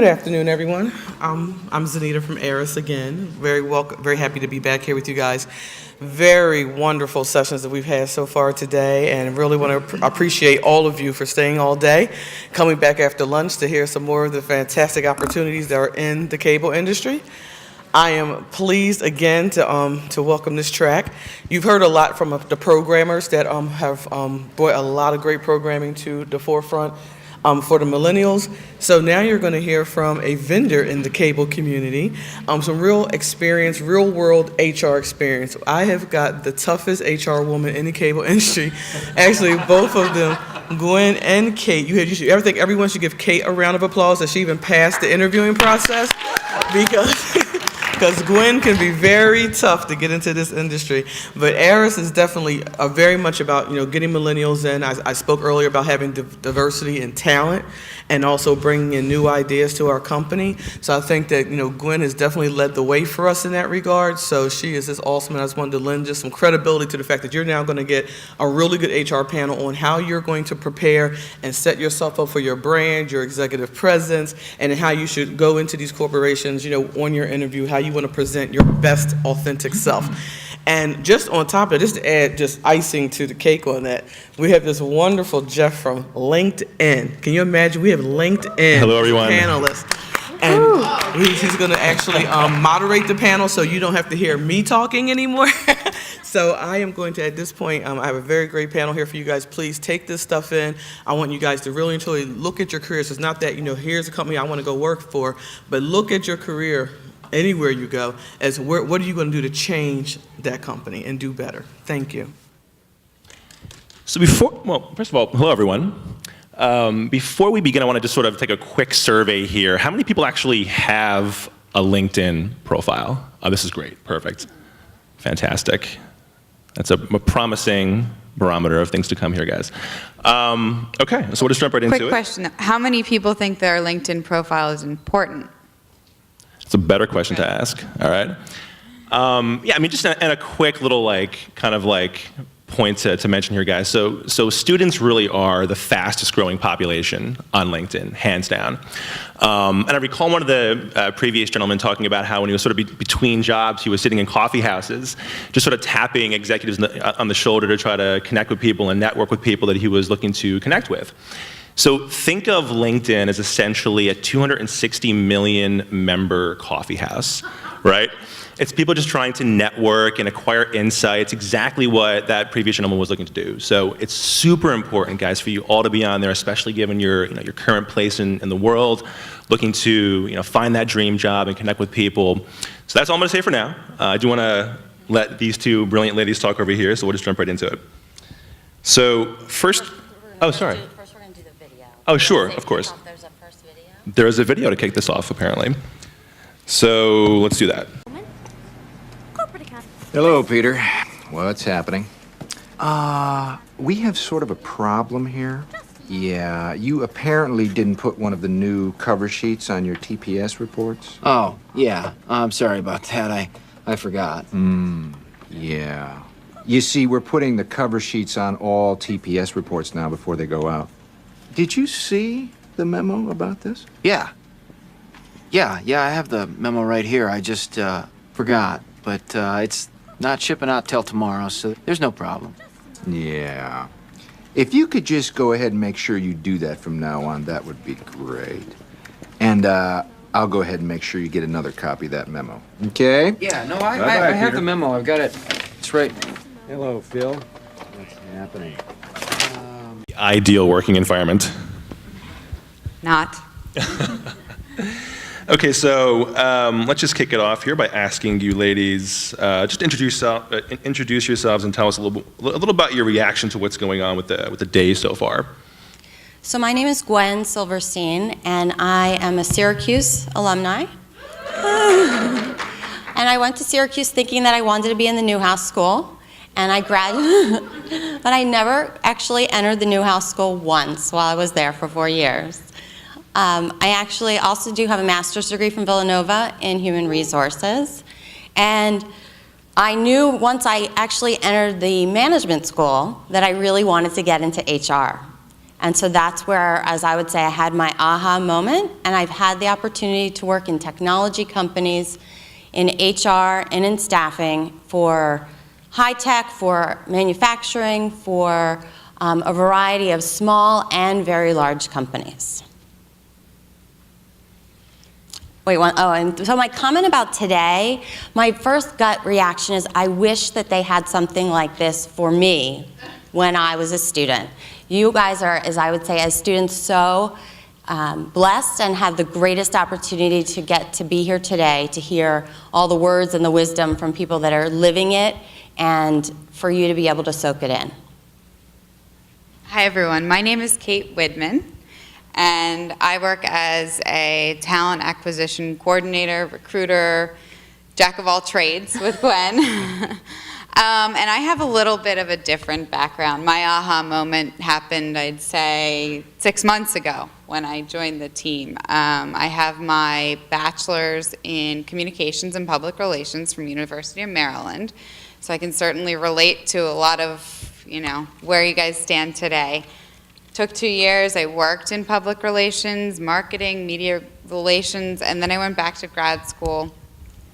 Good afternoon, everyone. I'm Zanita from ARRIS again. Very happy to be back here with you guys. Very wonderful sessions that we've had so far today, and really want to appreciate all of you for staying all day, coming back after lunch to hear some more of the fantastic opportunities that are in the cable industry. I am pleased again to welcome this track. You've heard a lot from the programmers that have brought a lot of great programming to the forefront for the millennials. So now you're going to hear from a vendor in the cable community, some real experience, real world HR experience. I have got the toughest HR woman in the cable industry. Actually, both of them, Gwen and Kate. You ever think everyone should give Kate a round of applause that she even passed the interviewing process? Because Gwen can be very tough to get into this industry. But ARRIS is definitely very much about getting millennials in. I spoke earlier about having diversity and talent, and also bringing in new ideas to our company. So I think that Gwen has definitely led the way for us in that regard. So she is just awesome, and I just wanted to lend just some credibility to the fact that you're now going to get a really good HR panel on how you're going to prepare and set yourself up for your brand, your executive presence, and how you should go into these corporations, on your interview, how you want to present your best authentic self. And just on top of it, just to add just icing to the cake on that, we have this wonderful Jeff from LinkedIn. Can you imagine? We have LinkedIn Hello, everyone. Panelist. And he's going to actually moderate the panel so you don't have to hear me talking anymore. So I am going to, at this point, I have a very great panel here for you guys. Please take this stuff in. I want you guys to really and truly look at your careers. It's not that, here's a company I want to go work for, but look at your career anywhere you go as what are you going to do to change that company and do better. Thank you. So first of all, hello, everyone. Before we begin, I want to just sort of take a quick survey here. How many people actually have a LinkedIn profile? Oh, this is great. Perfect. Fantastic. That's a promising barometer of things to come here, guys. Okay, so we'll just jump right into it. Quick question. How many people think their LinkedIn profile is important? It's a better question to ask, all right? Yeah, I mean, just a quick little point to mention here, guys. So students really are the fastest growing population on LinkedIn, hands down. And I recall one of the previous gentlemen talking about how when he was sort of between jobs, he was sitting in coffee houses, just sort of tapping executives on the shoulder to try to connect with people and network with people that he was looking to connect with. So think of LinkedIn as essentially a 260 million member coffee house, right? It's people just trying to network and acquire insights, exactly what that previous gentleman was looking to do. So it's super important, guys, for you all to be on there, especially given your current place in the world, looking to find that dream job and connect with people. So that's all I'm going to say for now. I do want to let these two brilliant ladies talk over here, so we'll just jump right into it. So first, oh, sorry. First we're going to do the video. Oh, sure, of course. There's a first video. There is a video to kick this off, apparently. So let's do that. Hello, Peter. What's happening? We have sort of a problem here. Yeah, you apparently didn't put one of the new cover sheets on your TPS reports. Oh, yeah. I'm sorry about that. I forgot. Yeah. You see, we're putting the cover sheets on all TPS reports now before they go out. Did you see the memo about this? Yeah, I have the memo right here. I just forgot. But it's not shipping out till tomorrow, so there's no problem. Yeah. If you could just go ahead and make sure you do that from now on, that would be great. And I'll go ahead and make sure you get another copy of that memo. Okay? Yeah, no, I have the memo. I've got it. It's right. Hello, Phil. What's happening? The ideal working environment. Not. Okay, so let's just kick it off here by asking you ladies, just introduce yourselves and tell us a little about your reaction to what's going on with the day so far. So my name is Gwen Silverstein, and I am a Syracuse alumni. And I went to Syracuse thinking that I wanted to be in the Newhouse School, and I graduated, but I never actually entered the Newhouse School once while I was there for 4 years. I actually also do have a master's degree from Villanova in human resources, and I knew once I actually entered the management school that I really wanted to get into HR. And so that's where, as I would say, I had my aha moment, and I've had the opportunity to work in technology companies, in HR, and in staffing for high tech, for manufacturing, for a variety of small and very large companies. And so my comment about today, my first gut reaction is I wish that they had something like this for me when I was a student. You guys are, as I would say, as students, so blessed and have the greatest opportunity to get to be here today, to hear all the words and the wisdom from people that are living it, and for you to be able to soak it in. Hi, everyone. My name is Kate Widman, and I work as a talent acquisition coordinator, recruiter, jack of all trades with Gwen. And I have a little bit of a different background. My aha moment happened, I'd say, 6 months ago when I joined the team. I have my bachelor's in communications and public relations from University of Maryland, so I can certainly relate to a lot of, where you guys stand today. Took 2 years. I worked in public relations, marketing, media relations, and then I went back to grad school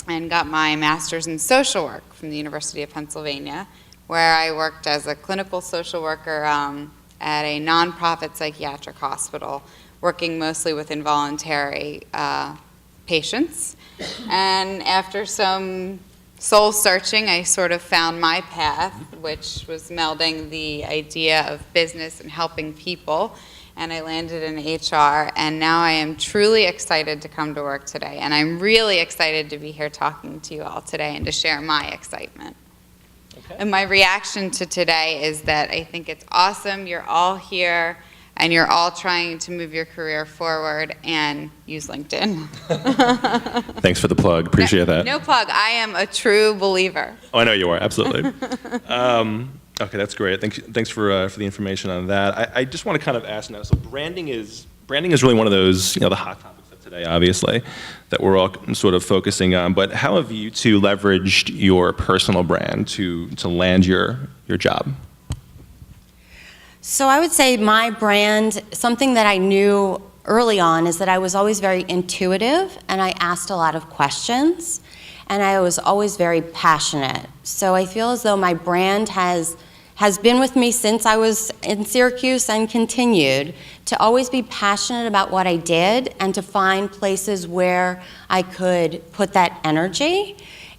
and got my master's in social work from the University of Pennsylvania, where I worked as a clinical social worker at a nonprofit psychiatric hospital, working mostly with involuntary patients. And after some soul searching, I sort of found my path, which was melding the idea of business and helping people, and I landed in HR, and now I am truly excited to come to work today, and I'm really excited to be here talking to you all today and to share my excitement. Okay. And my reaction to today is that I think it's awesome you're all here and you're all trying to move your career forward and use LinkedIn. Thanks for the plug. Appreciate that. No plug. I am a true believer. Oh, I know you are. Absolutely. Okay, that's great. Thanks for the information on that. I just want to kind of ask now. So branding is really one of those the hot topics of today, obviously, that we're all sort of focusing on. But how have you two leveraged your personal brand to land your job? So I would say my brand, something that I knew early on is that I was always very intuitive and I asked a lot of questions and I was always very passionate. So I feel as though my brand has been with me since I was in Syracuse and continued to always be passionate about what I did and to find places where I could put that energy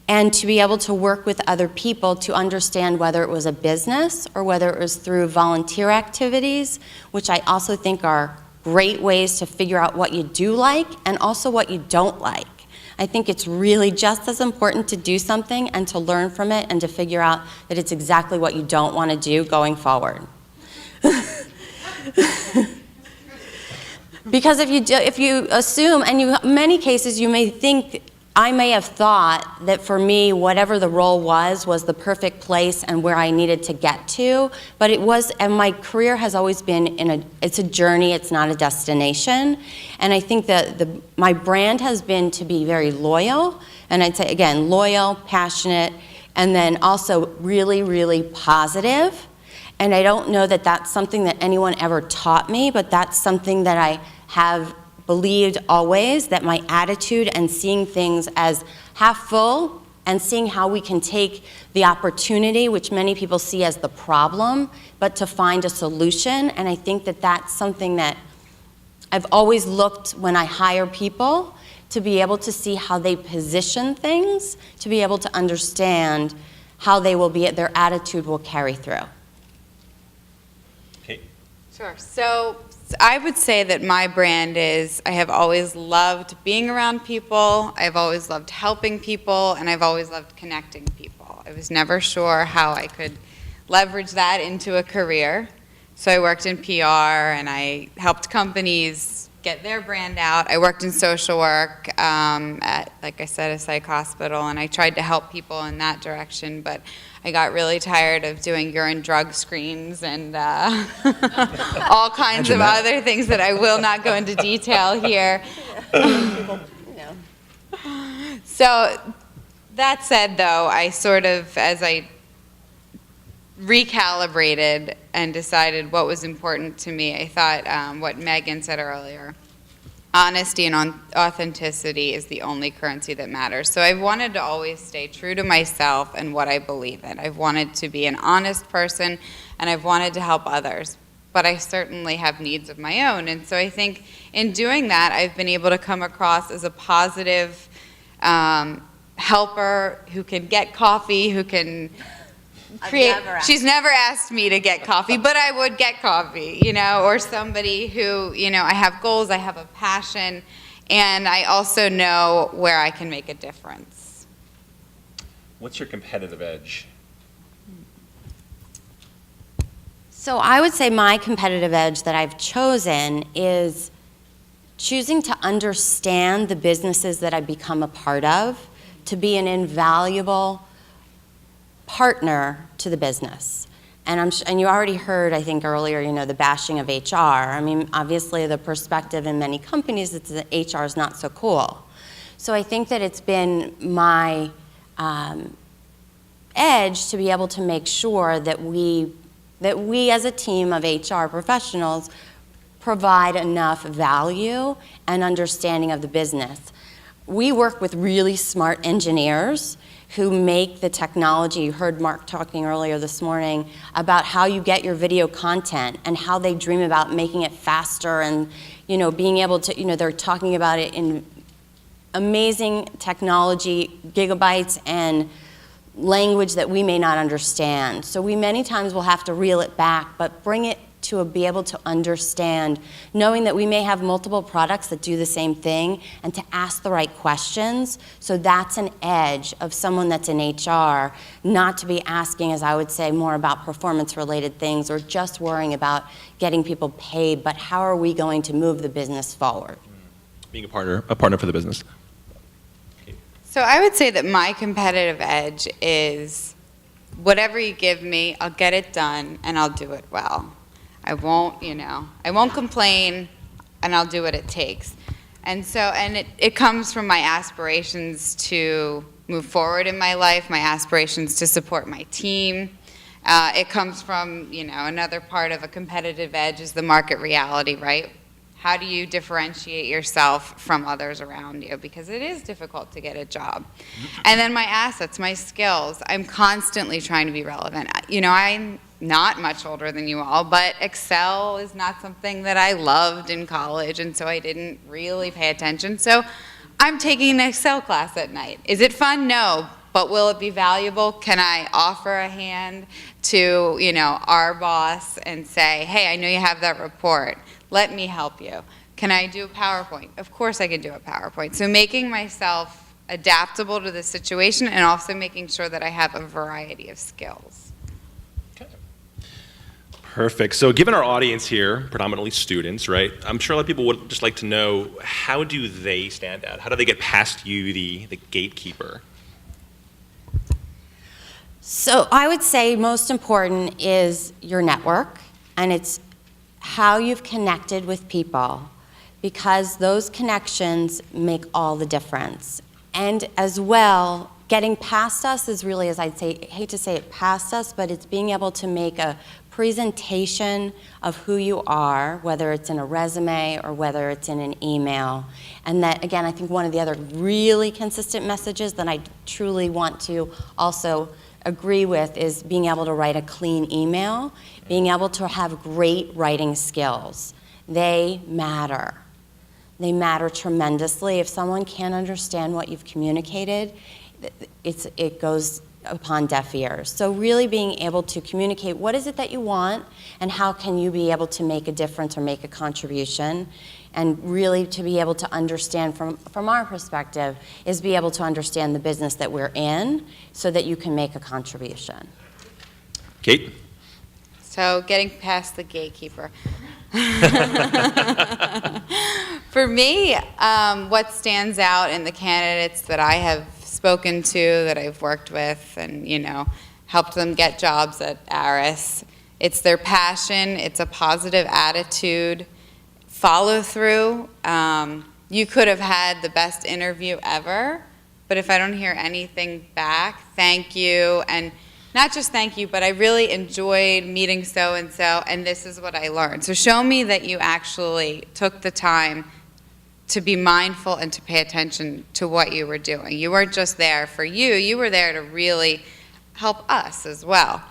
and to be able to work with other people to understand whether it was a business or whether it was through volunteer activities, which I also think are great ways to figure out what you do like and also what you don't like. I think it's really just as important to do something and to learn from it and to figure out that it's exactly what you don't want to do going forward. Because if you assume, and in many cases you may think, I may have thought that for me, whatever the role was the perfect place and where I needed to get to, but it was, and my career has always been it's a journey, it's not a destination, and I think that my brand has been to be very loyal, and I'd say, again, loyal, passionate, and then also really, really positive, and I don't know that that's something that anyone ever taught me, but that's something that I have believed always, that my attitude and seeing things as half full and seeing how we can take the opportunity, which many people see as the problem, but to find a solution. And I think that that's something that I've always looked when I hire people to be able to see how they position things, to be able to understand how they will be, their attitude will carry through. Okay. Sure. So I would say that my brand is, I have always loved being around people, I've always loved helping people, and I've always loved connecting people. I was never sure how I could leverage that into a career. So I worked in PR and I helped companies get their brand out. I worked in social work at, like I said, a psych hospital, and I tried to help people in that direction, but I got really tired of doing urine drug screens and all kinds of other things that I will not go into detail here. So that said, though, I sort of, as I recalibrated and decided what was important to me. I thought what Megan said earlier, honesty and authenticity is the only currency that matters. So I've wanted to always stay true to myself and what I believe in. I've wanted to be an honest person, and I've wanted to help others. But I certainly have needs of my own. And so I think in doing that, I've been able to come across as a positive helper who can get coffee, who can create. She's never asked me to get coffee, but I would get coffee, or somebody who, I have goals, I have a passion, and I also know where I can make a difference. What's your competitive edge? So I would say my competitive edge that I've chosen is choosing to understand the businesses that I've become a part of, to be an invaluable partner to the business. And you already heard, I think earlier, the bashing of HR. I mean, obviously the perspective in many companies is that HR is not so cool. So I think that it's been my edge to be able to make sure that we as a team of HR professionals provide enough value and understanding of the business. We work with really smart engineers who make the technology. You heard Mark talking earlier this morning about how you get your video content and how they dream about making it faster and being able to, they're talking about it in amazing technology, gigabytes, and language that we may not understand. So we many times will have to reel it back, but bring it to be able to understand, knowing that we may have multiple products that do the same thing, and to ask the right questions. So that's an edge of someone that's in HR, not to be asking, as I would say, more about performance-related things or just worrying about getting people paid, but how are we going to move the business forward? Being a partner for the business. So I would say that my competitive edge is whatever you give me, I'll get it done and I'll do it well. I won't complain, and I'll do what it takes. And so, it comes from my aspirations to move forward in my life, my aspirations to support my team. It comes from, another part of a competitive edge is the market reality, right? How do you differentiate yourself from others around you? Because it is difficult to get a job. And then my assets, my skills. I'm constantly trying to be relevant. I'm not much older than you all, but Excel is not something that I loved in college, and so I didn't really pay attention. So I'm taking an Excel class at night. Is it fun? No. But will it be valuable? Can I offer a hand to, our boss and say, hey, I know you have that report. Let me help you. Can I do a PowerPoint? Of course I can do a PowerPoint. So making myself adaptable to the situation and also making sure that I have a variety of skills. Okay. Perfect. So given our audience here, predominantly students, right, I'm sure a lot of people would just like to know, how do they stand out? How do they get past you, the gatekeeper? So I would say most important is your network, and it's how you've connected with people, because those connections make all the difference. And as well, getting past us is really, as I'd say, I hate to say it past us, but it's being able to make a presentation of who you are, whether it's in a resume or whether it's in an email. And that, again, I think one of the other really consistent messages that I truly want to also agree with is being able to write a clean email, being able to have great writing skills. They matter. They matter tremendously. If someone can't understand what you've communicated, it goes upon deaf ears. So really being able to communicate what is it that you want and how can you be able to make a difference or make a contribution, and really to be able to understand from our perspective is be able to understand the business that we're in so that you can make a contribution. Kate? So getting past the gatekeeper. For me, what stands out in the candidates that I have spoken to, that I've worked with, and helped them get jobs at ARRIS, it's their passion, it's a positive attitude, follow through. You could have had the best interview ever, but if I don't hear anything back, thank you, and not just thank you, but I really enjoyed meeting so-and-so, and this is what I learned. So show me that you actually took the time to be mindful and to pay attention to what you were doing. You weren't just there for you, you were there to really help us as well.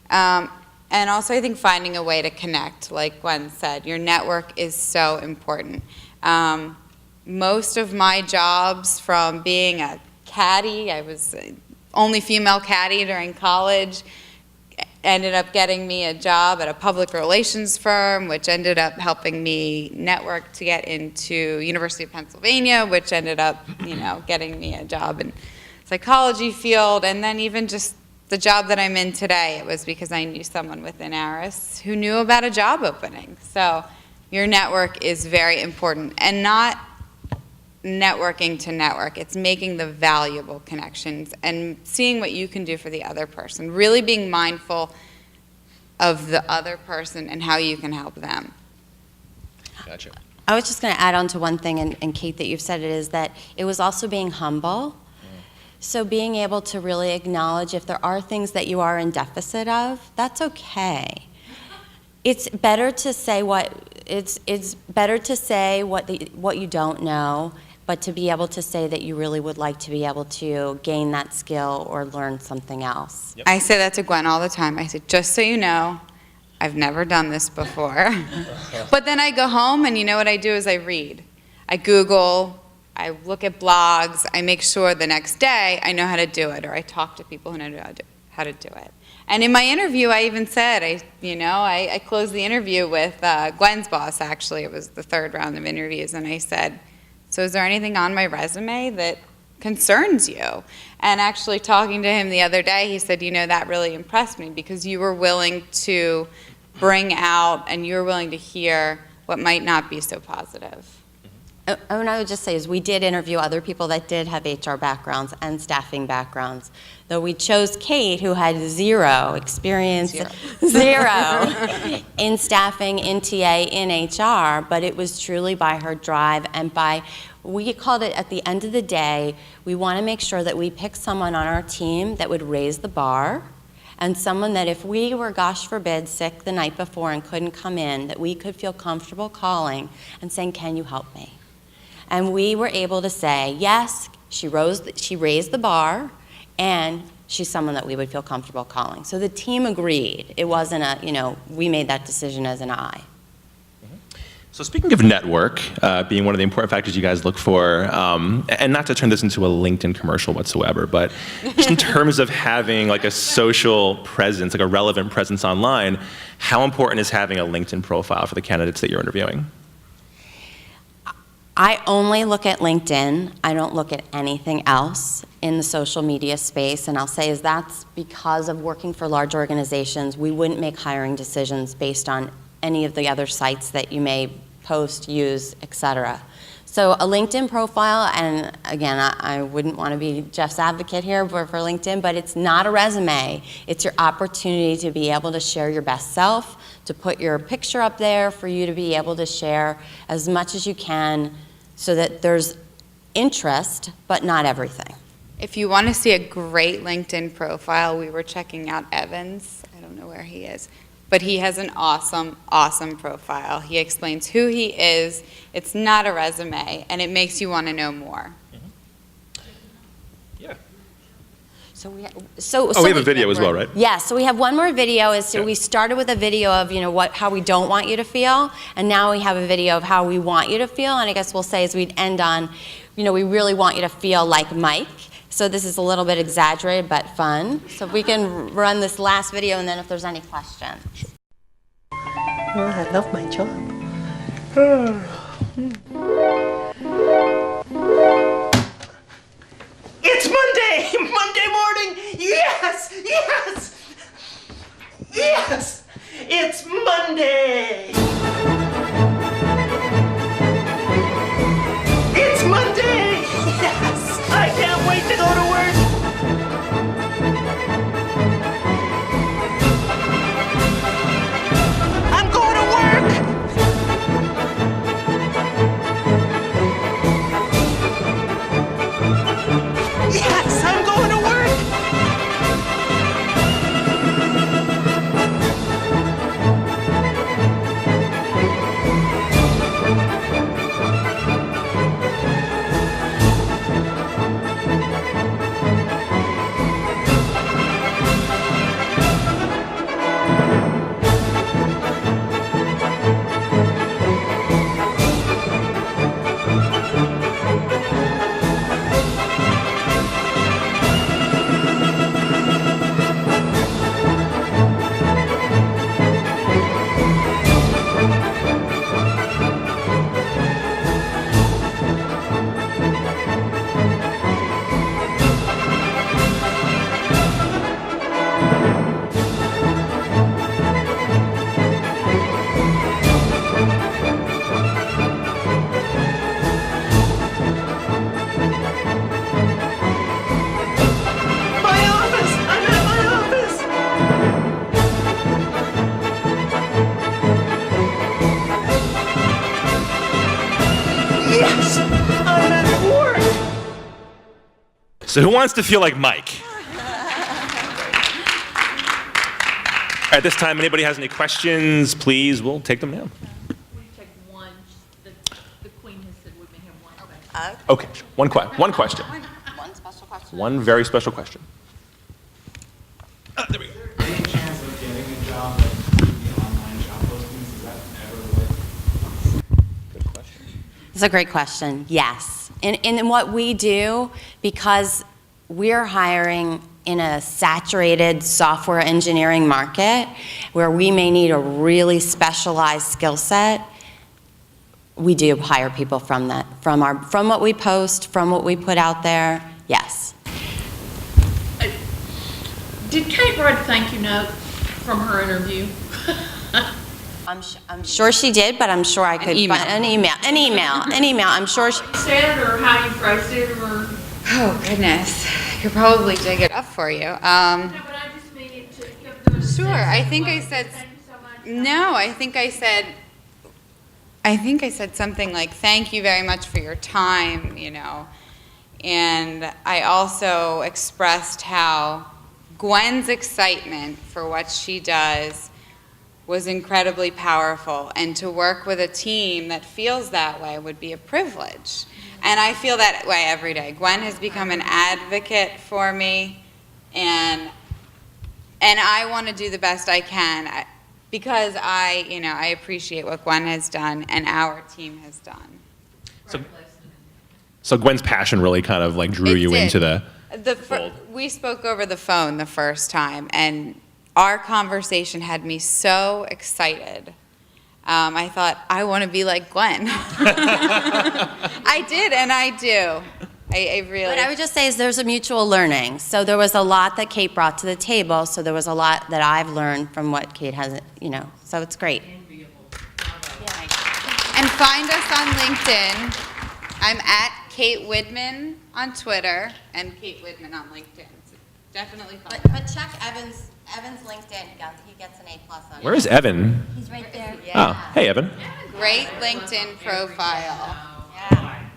And also I think finding a way to connect, like Gwen said, your network is so important. Most of my jobs, from being a caddy, I was only female caddy during college, ended up getting me a job at a public relations firm, which ended up helping me network to get into University of Pennsylvania, which ended up, getting me a job in psychology field, and then even just the job that I'm in today, it was because I knew someone within ARRIS who knew about a job opening. So your network is very important, and not networking to network. It's making the valuable connections and seeing what you can do for the other person, really being mindful of the other person and how you can help them. Gotcha. I was just going to add on to one thing, and Kate, that you've said it, is that it was also being humble. So being able to really acknowledge if there are things that you are in deficit of, that's okay. It's better to say what you don't know, but to be able to say that you really would like to be able to gain that skill or learn something else. Yep. I say that to Gwen all the time. I say, just so you know, I've never done this before. But then I go home, and you know what I do is I read. I Google, I look at blogs, I make sure the next day I know how to do it, or I talk to people who know how to do it. And in my interview, I even said, I closed the interview with Gwen's boss, actually. It was the third round of interviews, and I said, so is there anything on my resume that concerns you? And actually talking to him the other day, he said, that really impressed me, because you were willing to bring out and you were willing to hear what might not be so positive. And I would just say is we did interview other people that did have HR backgrounds and staffing backgrounds, though we chose Kate, who had zero experience, zero in staffing, in TA, in HR, but it was truly by her drive and by, we called it, at the end of the day, we want to make sure that we pick someone on our team that would raise the bar, and someone that if we were, gosh forbid, sick the night before and couldn't come in, that we could feel comfortable calling and saying, can you help me? And we were able to say, yes, she raised the bar, and she's someone that we would feel comfortable calling. So the team agreed. It wasn't we made that decision as an I. So speaking of network, being one of the important factors you guys look for, and not to turn this into a LinkedIn commercial whatsoever, but just in terms of having like a social presence, like a relevant presence online, how important is having a LinkedIn profile for the candidates that you're interviewing? I only look at LinkedIn. I don't look at anything else in the social media space, and I'll say is that's because of working for large organizations. We wouldn't make hiring decisions based on any of the other sites that you may post, use, etc. So a LinkedIn profile, and again, I wouldn't want to be Jeff's advocate here for LinkedIn, but it's not a resume. It's your opportunity to be able to share your best self, to put your picture up there for you to be able to share as much as you can so that there's interest, but not everything. If you want to see a great LinkedIn profile, we were checking out Evan's. I don't know where he is, but he has an awesome, awesome profile. He explains who he is. It's not a resume, and it makes you want to know more. Yeah. So we have a video as well, right? Yeah, so we have one more video. We started with a video of how we don't want you to feel, and now we have a video of how we want you to feel. And I guess we'll say as we'd end on, we really want you to feel like Mike. So this is a little bit exaggerated but fun. So if we can run this last video, and then if there's any questions. Oh, I love my job. It's Monday! Monday morning! Yes! Yes! Yes! It's Monday! It's Monday! Yes! I can't wait to go to work! I'm going to work! Yes, I'm going to work! So who wants to feel like Mike? At this time, anybody has any questions, please, we'll take them now. We take one. The Queen has said we may have one question. Okay, one question. One special question. One very special question. There we go. Any chance of getting a job like through the online job postings? Is that ever like? Good question. It's a great question, yes. And what we do, because we're hiring in a saturated software engineering market where we may need a really specialized skill set, we do hire people from that, from what we post, from what we put out there, yes. Did Kate write a thank you note from her interview? I'm sure she did, but I'm sure I could email. find an email. I'm sure she, Said it or how you phrased it or? Oh, goodness. I could probably dig it up for you. No, but I just mean it to give them. Sure, I think I said, Thank you so much. no, I think I said something like, thank you very much for your time, you know. And I also expressed how Gwen's excitement for what she does was incredibly powerful, and to work with a team that feels that way would be a privilege. And I feel that way every day. Gwen has become an advocate for me, and I want to do the best I can because I appreciate what Gwen has done and our team has done. So Gwen's passion really kind of like drew It you did. into the We spoke over the phone the first time, and our conversation had me so excited. I thought, I want to be like Gwen. I did, and I do. I really. what I would just say is there's a mutual learning. So there was a lot that Kate brought to the table, so there was a lot that I've learned from what Kate has, so it's great. And find us on LinkedIn. I'm at Kate Widman on Twitter and Kate Widman on LinkedIn. So definitely find us. But check Evan's LinkedIn, he gets an A+ on it. Where is Evan? He's right there. Oh, hey Evan. Great LinkedIn profile.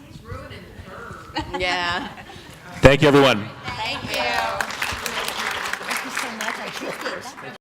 He's ruining the curve. Yeah. Thank you, everyone. Thank you.